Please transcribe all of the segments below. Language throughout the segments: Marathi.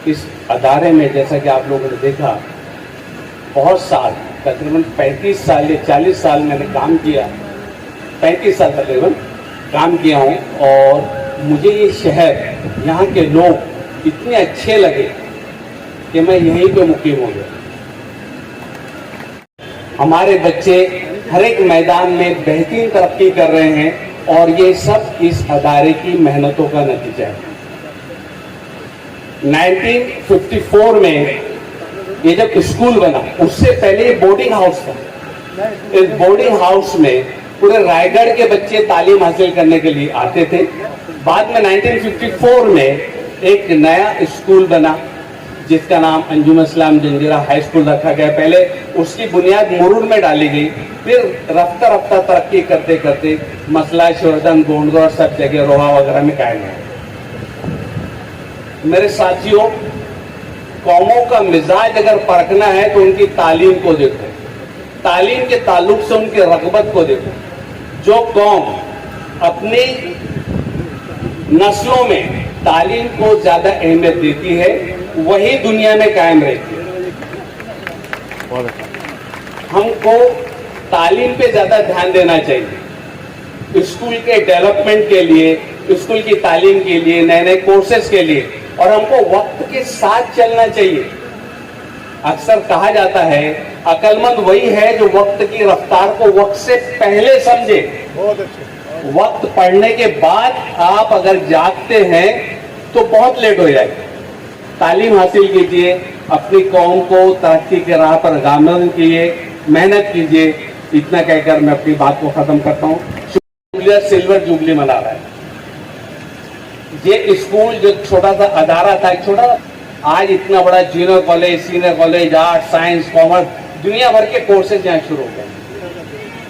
इस अदारे में जैसा कि आप लोगों ने देखा बहुत साल, तकरीबन 35 साल या 40 साल मैंने काम किया, 35 साल तकरीबन काम किया हूँ। और मुझे ये शहर, यहाँ के लोग इतने अच्छे लगे कि मैं यहीं पे मुकीम हो गया। हमारे बच्चे हर एक मैदान में बेहतरीन तरक्की कर रहे हैं और ये सब इस अदारे की मेहनतों का नतीजा है। 1954 में ये जब स्कूल बना, उससे पहले ये बोर्डिंग हाउस था। इस बोर्डिंग हाउस में पूरे रायगढ़ के बच्चे तालीम हासिल करने के लिए आते थे। बाद में 1954 में एक नया स्कूल बना जिसका नाम अंजुम इस्लाम जंजीरा हाई स्कूल रखा गया। पहले उसकी बुनियाद मुरुड़ में डाली गई, फिर रफ्ता रफ्ता तरक्की करते करते मसला शिवरदन, गोंडगढ़, सब जगह रोहा वगैरह में कायम है। मेरे साथियों, कौमों का मिजाज अगर परखना है तो उनकी तालीम को देखो, तालीम के ताल्लुक से उनकी रगबत को देखो। जो कौम अपनी नस्लों में तालीम को ज्यादा अहमियत देती है वही दुनिया में कायम रहती है। हमको तालीम पे ज्यादा ध्यान देना चाहिए, स्कूल के डेवलपमेंट के लिए, स्कूल की तालीम के लिए, नए नए कोर्सेज के लिए, और हमको वक्त के साथ चलना चाहिए। अक्सर कहा जाता है अक्लमंद वही है जो वक्त की रफ्तार को वक्त से पहले समझे। वक्त पढ़ने के बाद आप अगर जागते हैं तो बहुत लेट हो जाएगा। तालीम हासिल कीजिए, अपनी कौम को तरक्की के राह पर गामजन कीजिए, मेहनत कीजिए। इतना कहकर मैं अपनी बात को खत्म करता हूँ। सिल्वर जुबली मना रहा है ये स्कूल, जो छोटा सा अदारा था, एक छोटा, आज इतना बड़ा junior college, senior college, art, science, commerce, दुनिया भर के कोर्सेज यहाँ शुरू हो गए।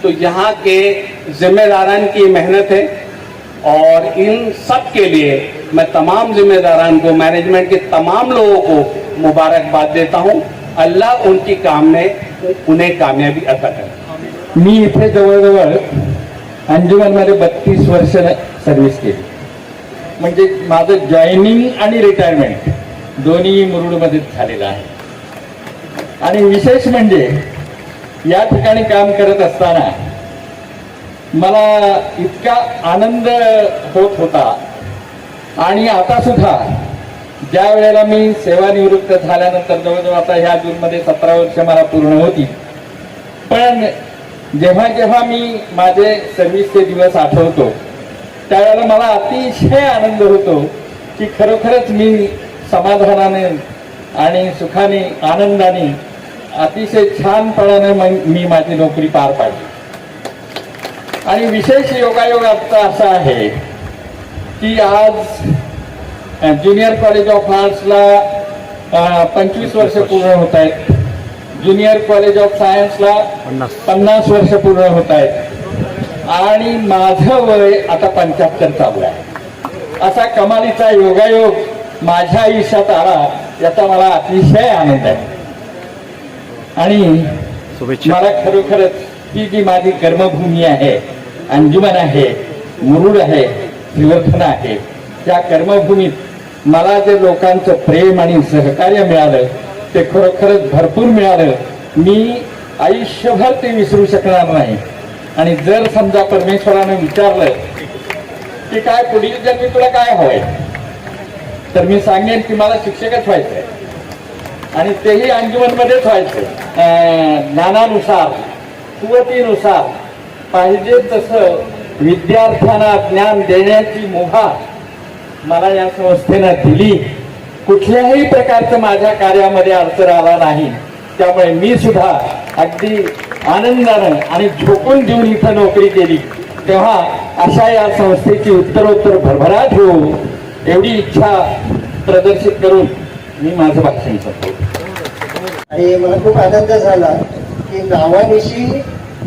तो यहाँ के जिम्मेदारान की मेहनत है और इन सब के लिए मैं तमाम जिम्मेदारान को, मैनेजमेंट के तमाम लोगों को मुबारकबाद देता हूँ। अल्लाह उनकी काम में उन्हें कामयाबी अता करे। मी इथे जवळजवळ अंजुमनमध्ये 32 वर्ष सर्व्हिस केली, म्हणजे माझं जॉईनिंग आणि रिटायरमेंट दोन्ही मुरुडमध्येच झालेलं आहे। आणि विशेष म्हणजे या ठिकाणी काम करत असताना मला इतका आनंद होत होता आणि आता सुद्धा ज्या वेळेला मी सेवानिवृत्त झाल्यानंतर, जवळजवळ आता ह्या जूनमध्ये 17 वर्ष मला पूर्ण होती, पण जेव्हा जेव्हा मी माझे सर्व्हिसचे दिवस आठवतो त्यावेळेला मला अतिशय आनंद होतो की खरोखरच मी समाधानाने आणि सुखाने, आनंदाने, अतिशय छानपणाने मी माझी नोकरी पार पाडली। आणि विशेष योगायोग आजचा असा आहे की आज ज्युनियर कॉलेज ऑफ आर्ट्सला 25 वर्ष पूर्ण होत आहेत, ज्युनियर कॉलेज ऑफ सायन्सला 50 वर्ष पूर्ण होत आहेत आणि माझं वय आता 75 चालू आहे। असा कमालीचा योगायोग माझ्या आयुष्यात आला याचा मला अतिशय आनंद आहे। आणि मला खरोखरच ही जी माझी कर्मभूमी आहे, अंजुमन आहे, मुरुड आहे, श्रीवर्धन आहे, त्या कर्मभूमीत मला जे लोकांचं प्रेम आणि सहकार्य मिळालं ते खरोखरच भरपूर मिळालं। मी आयुष्यभर ते विसरू शकणार नाही। आणि जर समजा परमेश्वराने विचारलं की काय पुढील जन्मी तुला काय हवंय, तर मी सांगेन की मला शिक्षकच व्हायचंय आणि तेही अंजुमनमध्येच व्हायचंय। ज्ञानानुसार, कुवतीनुसार पाहिजे तसं विद्यार्थ्यांना ज्ञान देण्याची मुभा मला या संस्थेनं दिली। कुठल्याही प्रकारचं माझ्या कार्यामध्ये अडचण आला नाही, त्यामुळे मी सुद्धा अगदी आनंदानं आणि झोकून देऊन इथं नोकरी केली। तेव्हा अशा या संस्थेची उत्तरोत्तर भरभराट होऊ एवढी इच्छा प्रदर्शित करून मी माझं भाषण करतो। आणि मला खूप आनंद झाला की नावानिशी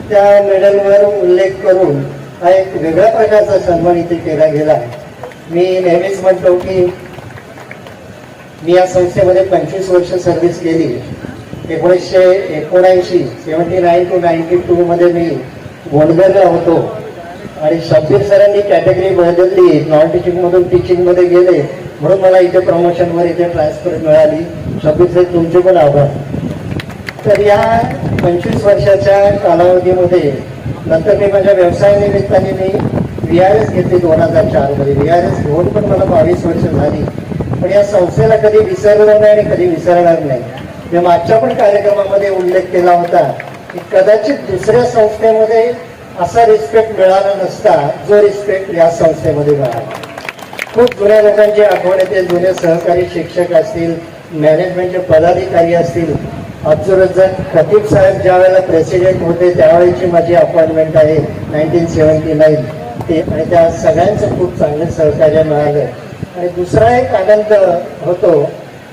त्या मेडलवर उल्लेख करून हा एक वेगळ्या प्रकारचा सन्मान इथे केला गेला आहे। मी नेहमीच म्हणतो की मी या संस्थेमध्ये 25 वर्ष सर्व्हिस केली। 1979 79 to 92 मध्ये मी गोंडगरला होतो आणि शब्बीर सरांनी कॅटेगरी बदलली, नॉन टीचिंग मधून टीचिंग मध्ये गेले म्हणून मला इथे प्रमोशनवर इथे ट्रान्सफर मिळाली. शफीक साहेब तुमचे पण आभार. तर या 25 वर्षाच्या कालावधीमध्ये नंतर मी माझ्या व्यवसायानिमित्ताने मी VRS घेतली 2004 मध्ये. VRS घेऊन पण मला 22 वर्ष झाली. पण या संस्थेला कधी विसरलो नाही आणि कधी विसरणार नाही. मी मागच्या पण कार्यक्रमामध्ये उल्लेख केला होता की कदाचित दुसऱ्या संस्थेमध्ये असा रिस्पेक्ट मिळाला नसता जो रिस्पेक्ट या संस्थेमध्ये मिळाला. खूप जुन्या लोकांची आठवण येते. जुने सहकारी शिक्षक असतील, मॅनेजमेंटचे पदाधिकारी असतील. अब्दुल खतीब साहेब ज्या वेळेला प्रेसिडेंट होते त्यावेळेची माझी अपॉइंटमेंट आहे 1979 ते. आणि त्या सगळ्यांचं खूप चांगलं सहकार्य मिळालं. आणि दुसरा एक आनंद होतो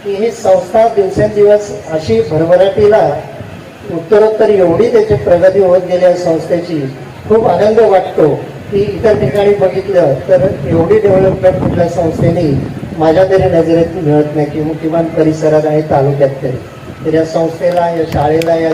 की ही संस्था दिवसेंदिवस अशी भरभराटीला उत्तरोत्तर एवढी त्याची प्रगती होत गेली आहे संस्थेची. खूप आनंद वाटतो की इतर ठिकाणी बघितलं तर एवढी डेव्हलपमेंट कुठल्या संस्थेने माझ्या तरी नजरेत मिळत नाही, किंवा किमान परिसरात आणि तालुक्यात तरी. तर या संस्थेला, या शाळेला, या